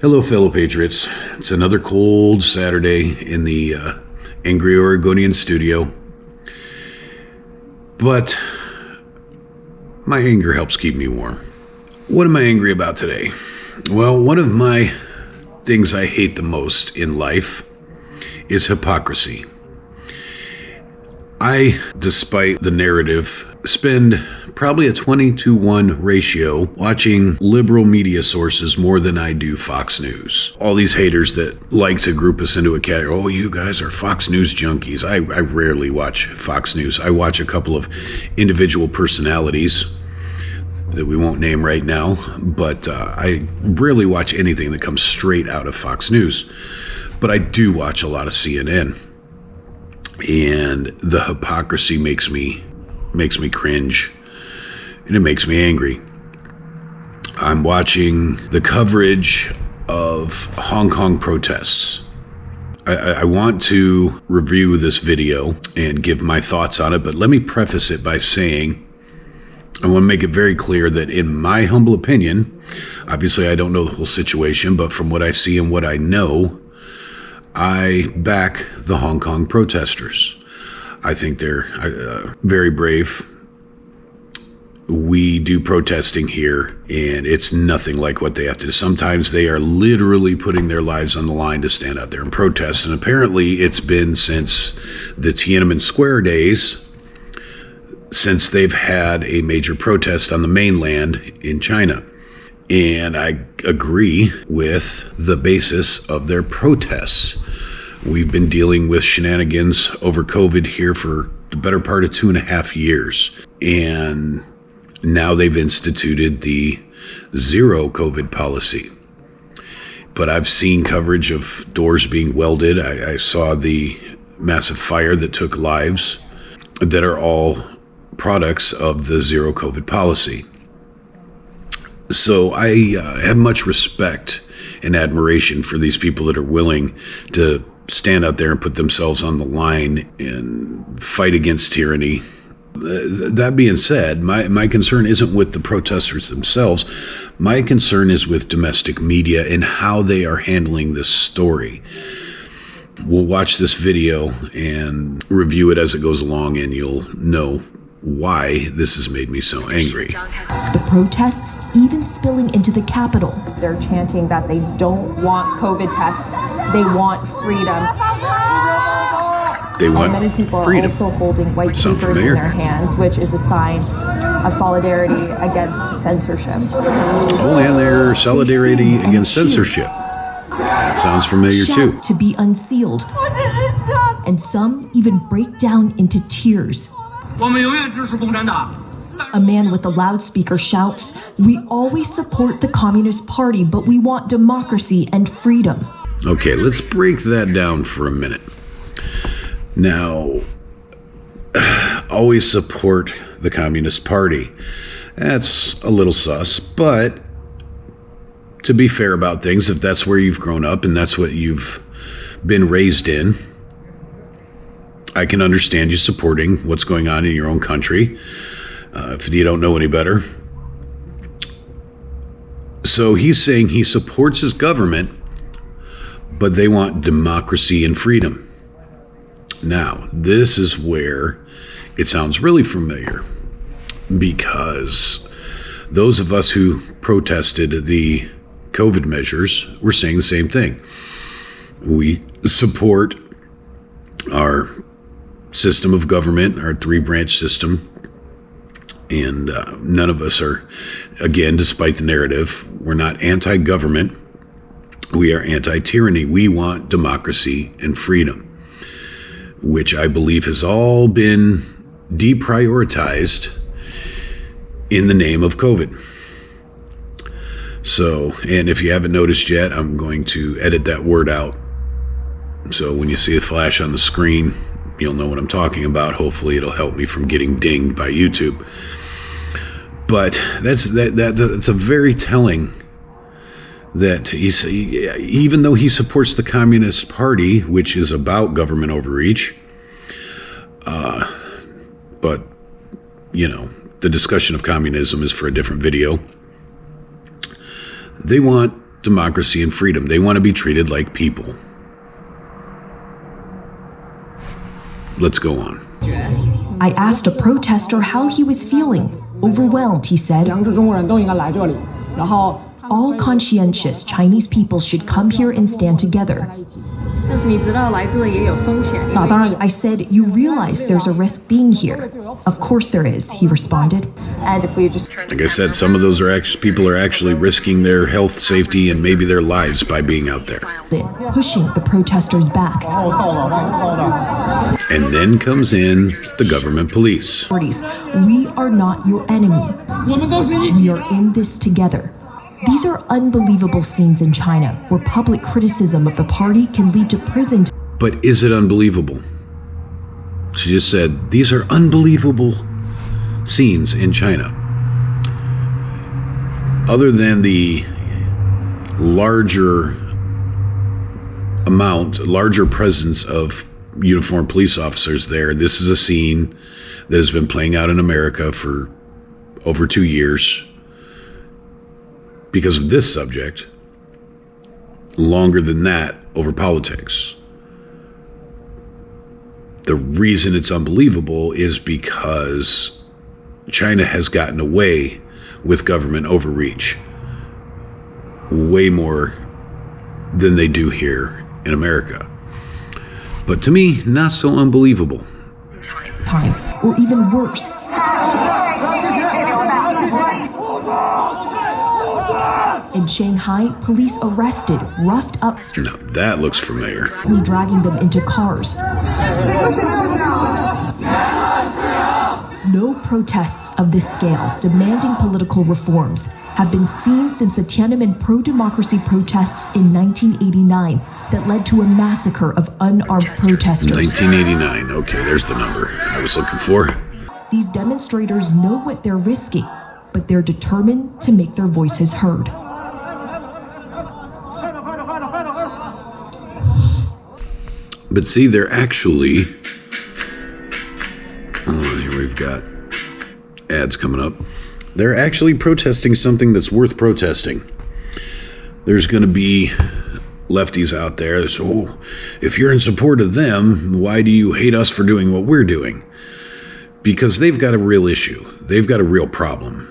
Hello, fellow patriots. It's another cold Saturday in the angry Oregonian studio. But my anger helps keep me warm. What am I angry about today? Well, one of my things I hate the most in life is hypocrisy. I, despite the narrative, spend probably a 20-to-1 ratio watching liberal media sources more than I do Fox News. All these haters that like to group us into a category, oh, you guys are Fox News junkies. I rarely watch Fox News. I watch a couple of individual personalities that we won't name right now, but I rarely watch anything that comes straight out of Fox News. But I do watch a lot of CNN. And the hypocrisy makes me cringe, and it makes me angry. I'm watching the coverage of Hong Kong protests. I want to review this video and give my thoughts on it, but let me preface it by saying I want to make it very clear that in my humble opinion, obviously I don't know the whole situation, but from what I see and what I know, I back the Hong Kong protesters. I think they're very brave. We do protesting here, and it's nothing like what they have to do. Sometimes they are literally putting their lives on the line to stand out there and protest. And apparently it's been since the Tiananmen Square days, since they've had a major protest on the mainland in China. And I agree with the basis of their protests. We've been dealing with shenanigans over COVID here for the better part of 2.5 years. And now they've instituted the zero COVID policy. But I've seen coverage of doors being welded. I saw the massive fire that took lives that are all products of the zero COVID policy. So I have much respect and admiration for these people that are willing to stand out there and put themselves on the line and fight against tyranny. That being said, my concern isn't with the protesters themselves. My concern is with domestic media and how they are handling this story. We'll watch this video and review it as it goes along, and you'll know why this has made me so angry. The protests even spilling into the Capitol. They're chanting that they don't want COVID tests. They want freedom. They want many people freedom. are also holding white Sound papers familiar? in their hands, which is a sign of solidarity against censorship. Oh, and their solidarity against censorship. That sounds familiar too. Shout to be unsealed. And some even break down into tears. A man with a loudspeaker shouts, "We always support the Communist Party, but we want democracy and freedom." Okay, let's break that down for a minute. Now, always support the Communist Party. That's a little sus, but to be fair about things, if that's where you've grown up and that's what you've been raised in, I can understand you supporting what's going on in your own country, if you don't know any better. So he's saying he supports his government, but they want democracy and freedom. Now, this is where it sounds really familiar, because those of us who protested the COVID measures were saying the same thing. We support our system of government, our 3-branch system, and none of us are, again, despite the narrative, we're not anti-government. We are anti-tyranny. We want democracy and freedom, which I believe has all been deprioritized in the name of COVID. So, and if you haven't noticed yet, I'm going to edit that word out. So when you see a flash on the screen, you'll know what I'm talking about. Hopefully it'll help me from getting dinged by YouTube. But that's a very telling that even though he supports the Communist Party, which is about government overreach, but, you know, the discussion of communism is for a different video. They want democracy and freedom. They want to be treated like people. Let's go on. I asked a protester how he was feeling. Overwhelmed, he said. All conscientious Chinese people should come here and stand together. I said, you realize there's a risk being here. Of course there is, he responded. And if we just Like I said, some of those people are actually risking their health, safety, and maybe their lives by being out there. Pushing the protesters back. And then comes in the government police. We are not your enemy. We are in this together. These are unbelievable scenes in China where public criticism of the party can lead to prison. But is it unbelievable? She just said, these are unbelievable scenes in China. Other than the larger presence of uniformed police officers there, this is a scene that has been playing out in America for over 2 years because of this subject, longer than that over politics. The reason it's unbelievable is because China has gotten away with government overreach way more than they do here in America. But to me, not so unbelievable. Time, or even worse. In Shanghai, police arrested, roughed up, Now that looks familiar. dragging them into cars. No protests of this scale demanding political reforms have been seen since the Tiananmen pro-democracy protests in 1989 that led to a massacre of unarmed protesters. 1989. Okay, there's the number I was looking for. These demonstrators know what they're risking, but they're determined to make their voices heard. But see, they're actually... Oh, here we've got ads coming up. They're actually protesting something that's worth protesting. There's going to be lefties out there that say, oh, if you're in support of them, why do you hate us for doing what we're doing? Because they've got a real issue. They've got a real problem.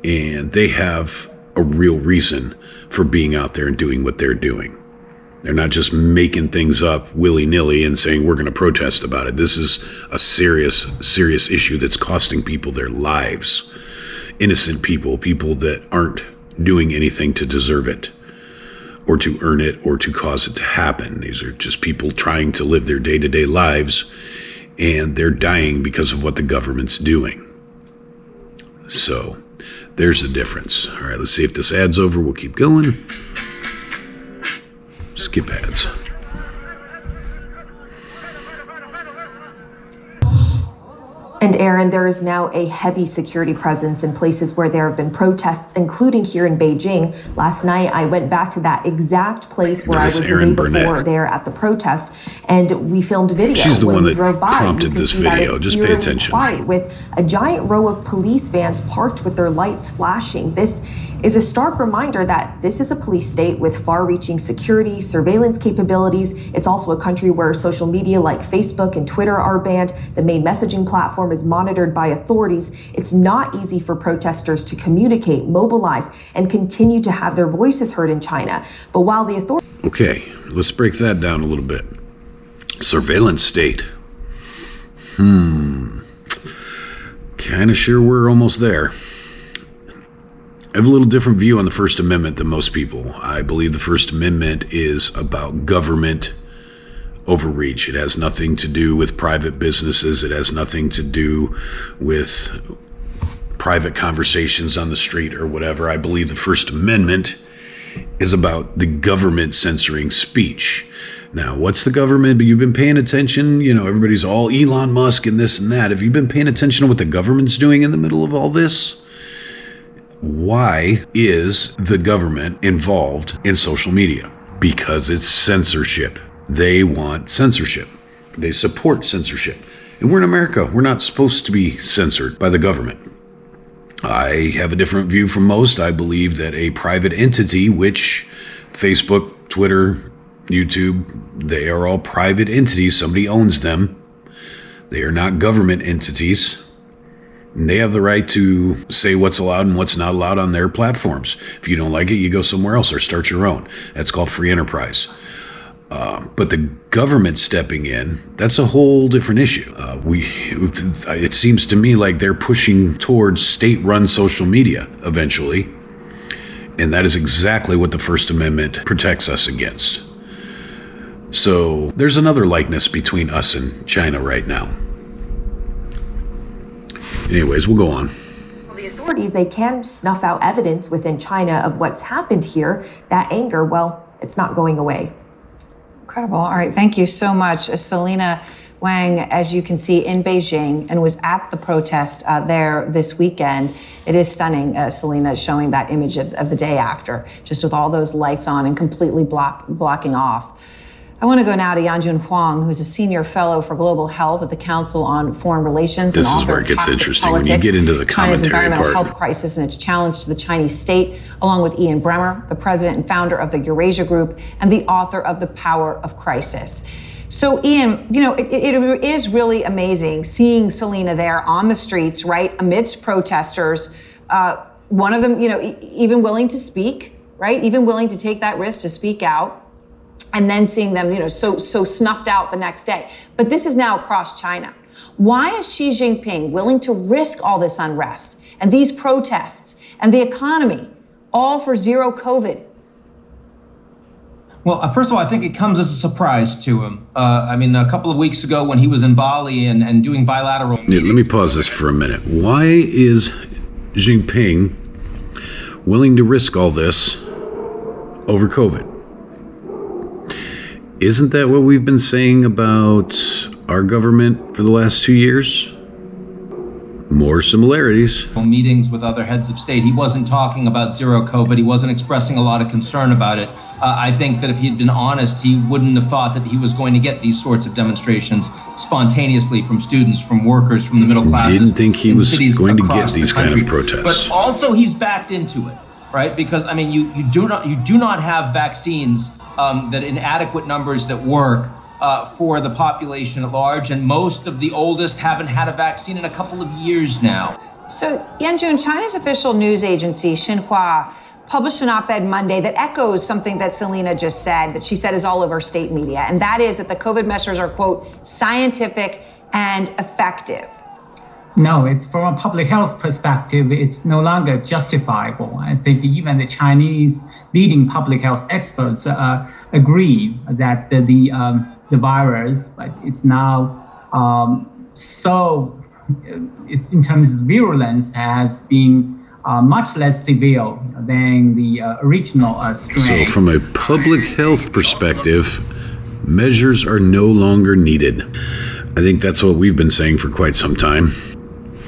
And they have a real reason for being out there and doing what they're doing. They're not just making things up willy-nilly and saying we're going to protest about it. This is a serious, serious issue that's costing people their lives. Innocent people that aren't doing anything to deserve it or to earn it or to cause it to happen. These are just people trying to live their day-to-day lives, and they're dying because of what the government's doing. So there's the difference. All right, let's see if this ad's over. We'll keep going. Skip ads. And Aaron, there is now a heavy security presence in places where there have been protests, including here in Beijing. Last night, I went back to that exact place where I was the day before there at the protest, and we filmed video. She's the one that drove by, prompted this video. Just pay attention. Quiet, with a giant row of police vans parked with their lights flashing. This is a stark reminder that this is a police state with far-reaching security, surveillance capabilities. It's also a country where social media like Facebook and Twitter are banned. The main messaging platform is monitored by authorities. It's not easy for protesters to communicate, mobilize, and continue to have their voices heard in China. But while the authorities... Okay, let's break that down a little bit. Surveillance state. Kind of sure we're almost there. I have a little different view on the First Amendment than most people. I believe the First Amendment is about government overreach. It has nothing to do with private businesses. It has nothing to do with private conversations on the street or whatever. I believe the First Amendment is about the government censoring speech. Now, what's the government? But you've been paying attention. You know, everybody's all Elon Musk and this and that. Have you been paying attention to what the government's doing in the middle of all this? Why is the government involved in social media? Because it's censorship. They want censorship. They support censorship. And we're in America. We're not supposed to be censored by the government. I have a different view from most. I believe that a private entity, which Facebook, Twitter, YouTube, they are all private entities. Somebody owns them. They are not government entities. And they have the right to say what's allowed and what's not allowed on their platforms. If you don't like it, you go somewhere else or start your own. That's called free enterprise. But the government stepping in, that's a whole different issue. It seems to me like they're pushing towards state-run social media eventually. And that is exactly what the First Amendment protects us against. So there's another likeness between us and China right now. Anyways, we'll go on. The authorities, they can snuff out evidence within China of what's happened here. That anger, well, it's not going away. Incredible. All right. Thank you so much. Selena Wang, as you can see, in Beijing and was at the protest there this weekend. It is stunning, Selena, showing that image of the day after, just with all those lights on and completely blocking off. I want to go now to Yanjun Huang, who's a senior fellow for global health at the Council on Foreign Relations. This is where it gets interesting when you get into the China's commentary environmental part. health crisis and its challenge to the Chinese state, along with Ian Bremmer, the president and founder of the Eurasia Group and the author of The Power of Crisis. So, Ian, you know, it is really amazing seeing Selena there on the streets, right, amidst protesters. One of them, you know, even willing to speak, right, even willing to take that risk to speak out. And then seeing them, you know, so snuffed out the next day. But this is now across China. Why is Xi Jinping willing to risk all this unrest and these protests and the economy, all for zero COVID? Well, first of all, I think it comes as a surprise to him. I mean, a couple of weeks ago when he was in Bali and doing bilateral... Yeah, let me pause this for a minute. Why is Jinping willing to risk all this over COVID? Isn't that what we've been saying about our government for the last 2 years? More similarities. Meetings with other heads of state. He wasn't talking about zero COVID. He wasn't expressing a lot of concern about it. I think that if he had been honest, he wouldn't have thought that he was going to get these sorts of demonstrations spontaneously from students, from workers, from the middle classes. Didn't think he was going to get these kind of protests. But also he's backed into it, right? Because I mean, you do not have vaccines that in adequate numbers that work for the population at large, and most of the oldest haven't had a vaccine in a couple of years now. So, Yanjun, China's official news agency, Xinhua, published an op-ed Monday that echoes something that Selena just said, that she said is all over state media, and that is that the COVID measures are, quote, scientific and effective. No, it's from a public health perspective, it's no longer justifiable. I think even the Chinese leading public health experts agree that the virus, but it's now it's in terms of virulence has been much less severe than the original strain. So from a public health perspective, measures are no longer needed. I think that's what we've been saying for quite some time.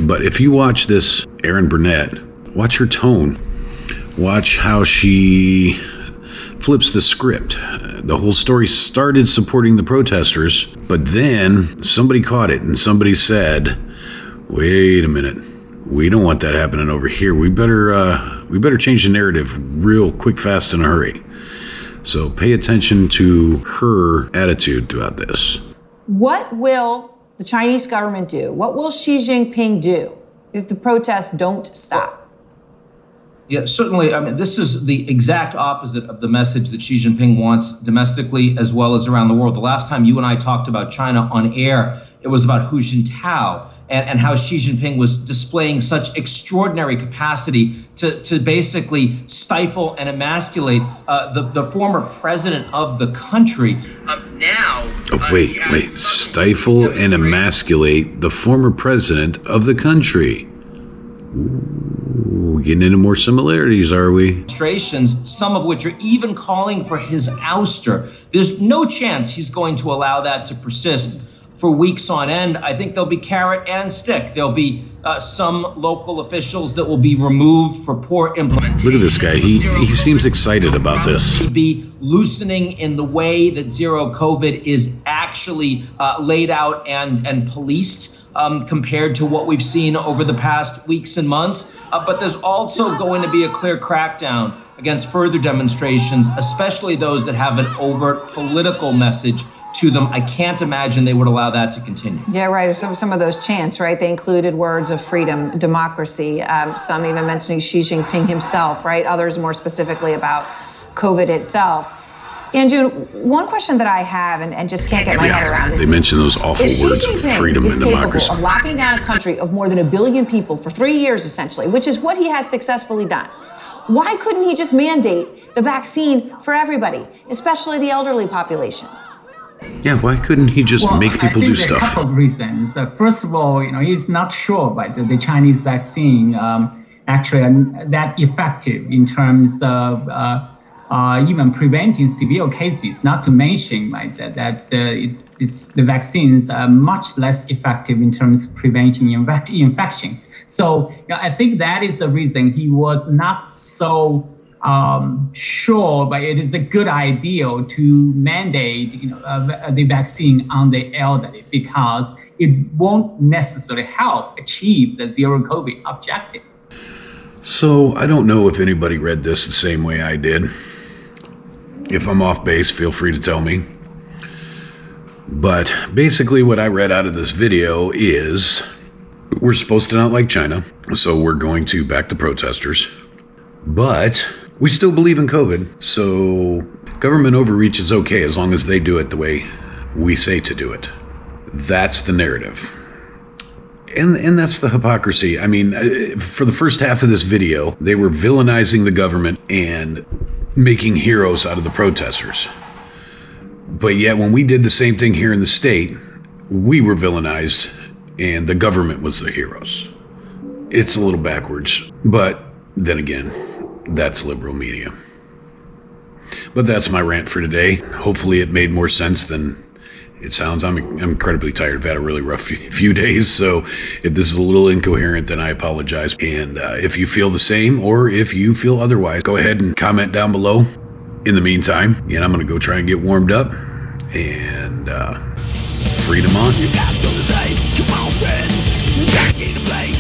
But if you watch this Erin Burnett, watch her tone. Watch how she flips the script. The whole story started supporting the protesters, but then somebody caught it and somebody said, wait a minute, we don't want that happening over here. We better change the narrative real quick, fast, in a hurry. So pay attention to her attitude throughout this. What will the Chinese government do? What will Xi Jinping do if the protests don't stop? Yeah, certainly. I mean, this is the exact opposite of the message that Xi Jinping wants domestically as well as around the world. The last time you and I talked about China on air, it was about Hu Jintao and how Xi Jinping was displaying such extraordinary capacity to basically stifle and emasculate the former president of the country. Wait, stifle and emasculate the former president of the country. Ooh, getting into more similarities, are we? Demonstrations, some of which are even calling for his ouster. There's no chance he's going to allow that to persist for weeks on end. I think there'll be carrot and stick. There'll be some local officials that will be removed for poor implementation. Look at this guy. He seems excited about this. Be loosening in the way that zero COVID is actually laid out and policed. compared to what we've seen over the past weeks and months. But there's also going to be a clear crackdown against further demonstrations, especially those that have an overt political message to them. I can't imagine they would allow that to continue. Yeah, right. Some of those chants, right? They included words of freedom, democracy. Some even mentioning Xi Jinping himself, right? Others more specifically about COVID itself. Andrew, one question that I have and just can't get my head around They mention those awful words of freedom and democracy. Of locking down a country of more than 1 billion people for 3 years, essentially, which is what he has successfully done. Why couldn't he just mandate the vaccine for everybody, especially the elderly population? Yeah, why couldn't he just make people do stuff? A couple of reasons. First of all, he's not sure about the Chinese vaccine actually that effective in terms of even preventing severe cases. Not to mention the vaccines are much less effective in terms of preventing infection. So I think that is the reason he was not so sure, but it is a good idea to mandate the vaccine on the elderly, because it won't necessarily help achieve the zero COVID objective. So I don't know if anybody read this the same way I did. If I'm off base, feel free to tell me. But basically what I read out of this video is we're supposed to not like China, so we're going to back the protesters. But we still believe in COVID, so government overreach is okay as long as they do it the way we say to do it. That's the narrative. And that's the hypocrisy. I mean, for the first half of this video, they were villainizing the government and making heroes out of the protesters. But yet when we did the same thing here in the state, we were villainized and the government was the heroes. It's a little backwards, but then again, that's liberal media. But that's my rant for today. Hopefully it made more sense than it sounds. I'm incredibly tired. I've had a really rough few days, so if this is a little incoherent, then I apologize. And if you feel the same, or if you feel otherwise, go ahead and comment down below. In the meantime, and I'm going to go try and get warmed up, and freedom on. You got something to say? Come on, Fred. Back in the play.